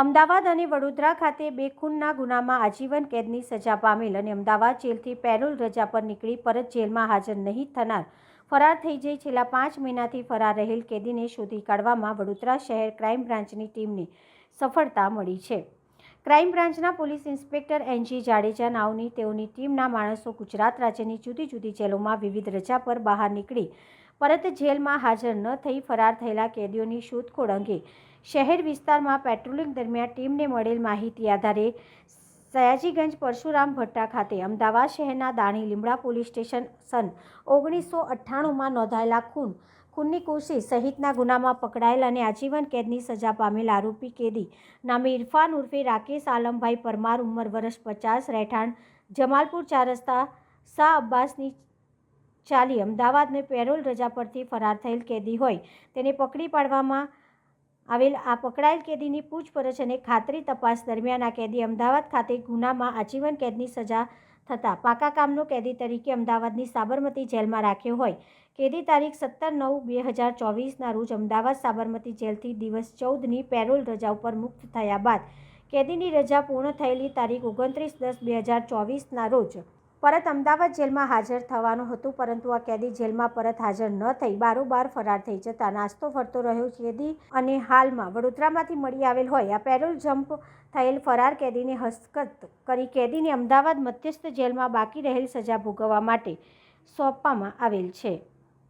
અમદાવાદ અને વડોદરા ખાતે બે ખૂનના ગુનામાં આજીવન કેદની સજા પામેલ અને અમદાવાદ જેલથી પેરોલ રજા પર નીકળી પરત જેલમાં હાજર નહીં થનાર ફરાર થઈ જઈ છેલ્લા 5 મહિનાથી ફરાર રહેલ કેદીને શોધી કાઢવામાં વડોદરા શહેર ક્રાઇમ બ્રાન્ચની ટીમને સફળતા મળી છે। ક્રાઇમ બ્રાન્ચના પોલીસ ઇન્સ્પેક્ટર એનજી જાડેજા નાઓની તેઓની ટીમના માણસો ગુજરાત રાજ્યની જુદી જુદી જેલોમાં વિવિધ રજા પર બહાર નીકળી પરત જેલમાં હાજર ન થઈ ફરાર થયેલા કેદીઓની શોધખોળ અંગે શહેર વિસ્તારમાં પેટ્રોલિંગ દરમિયાન ટીમને મળેલ માહિતી આધારે સયાજીગંજ પરશુરામ ભટ્ટા ખાતે અમદાવાદ શહેરના દાણી લીમડા પોલીસ સ્ટેશન સન 1998માં નોંધાયેલા ખૂનની કોશિશ સહિતના ગુનામાં પકડાયેલ અને આજીવન કેદની સજા પામેલ આરોપી કેદી નામે ઇરફાન ઉર્ફે રાકેશ આલમભાઈ પરમાર ઉંમર વર્ષ 50 રહેઠાણ જમાલપુર 4 રસ્તા શાહ અબ્બાસની ચાલી અમદાવાદને પેરોલ રજા પરથી ફરાર થયેલ કેદી હોય તેને પકડી પાડવામાં આવેલ આ પકડાયેલ કેદીની પૂછપરછ અને ખાતરી તપાસ દરમિયાન આ કેદી અમદાવાદ ખાતે ગુનામાં આજીવન કેદની સજા થતાં પાકા કામનો કેદી તરીકે અમદાવાદની સાબરમતી જેલમાં રાખ્યો હોય કેદી તારીખ 17/9/2024ના રોજ અમદાવાદ સાબરમતી જેલથી દિવસ 14ની પેરોલ રજા ઉપર મુક્ત થયા બાદ કેદીની રજા પૂર્ણ થયેલી તારીખ 29/10/2024ના રોજ પરત અમદાવાદ જેલમાં હાજર થવાનું હતું, પરંતુ આ કેદી જેલમાં પરત હાજર ન થઈ બારોબાર ફરાર થઈ જતા નાસ્તો ફરતો રહ્યો કેદી અને હાલમાં વડોદરામાંથી મળી આવેલ હોય આ પેરોલ જમ્પ થયેલ ફરાર કેદીને હસ્તગત કરી કેદીને અમદાવાદ મધ્યસ્થ જેલમાં બાકી રહેલ સજા ભોગવવા માટે સોંપવામાં આવેલ છે।